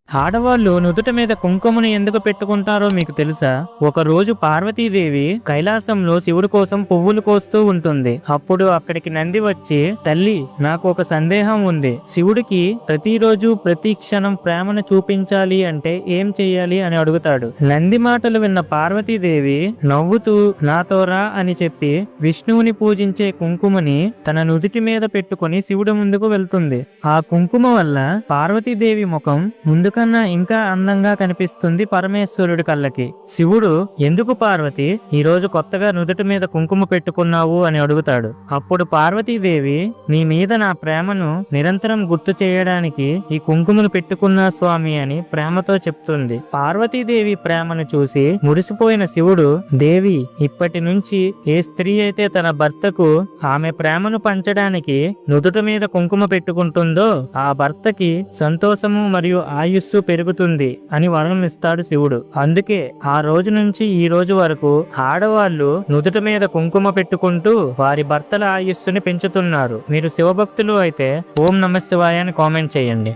ఆడవాళ్ళు నుదుట మీద కుంకుమను ఎందుకు పెట్టుకుంటారో మీకు తెలుసా? ఒక రోజు పార్వతీదేవి కైలాసంలో శివుడి కోసం పువ్వులు కోస్తూ ఉంటుంది. అప్పుడు అక్కడికి నంది వచ్చి, తల్లి, నాకు ఒక సందేహం ఉంది. శివుడికి ప్రతిరోజు ప్రతి క్షణం ప్రేమను చూపించాలి అంటే ఏం చెయ్యాలి అని అడుగుతాడు. నంది మాటలు విన్న పార్వతీదేవి నవ్వుతూ నాతో రా అని చెప్పి విష్ణువుని పూజించే కుంకుమని తన నుదుటి మీద పెట్టుకుని శివుడి ముందుకు వెళ్తుంది. ఆ కుంకుమ వల్ల పార్వతీదేవి ముఖం ముందుకన్నా ఇంకా అందంగా కనిపిస్తుంది పరమేశ్వరుడి కళ్ళకి. శివుడు, ఎందుకు పార్వతి ఈ రోజు కొత్తగా నుదుటి మీద కుంకుమ పెట్టుకున్నావు అని అడుగుతాడు. అప్పుడు పార్వతీదేవి, నీ మీద నా ప్రేమను నిరంతరం గుర్తు చేయడానికి ఈ కుంకుమను పెట్టుకున్నా స్వామి అని ప్రేమతో చెప్తుంది. పార్వతీదేవి ప్రేమను చూసి మురిసిపోయిన శివుడు, దేవి, ఇప్పటి నుంచి ఏ స్త్రీ అయితే తన భర్తకు ఆమె ప్రేమను పంచడానికి నుదుట మీద కుంకుమ పెట్టుకుంటుందో ఆ భర్తకి సంతోషము మరియు ఆయుస్సు పెరుగుతుంది అని వరం ఇస్తాడు శివుడు. అందుకే ఆ రోజు నుంచి ఈ రోజు వరకు ఆడవాళ్ళు నుదుట మీద కుంకుమ పెట్టుకుంటూ వారి భర్తల ఆయుస్సుని పెంచుతున్నారు. మీరు శివభక్తులు అయితే ఓం నమః శివాయ అని కామెంట్ చేయండి.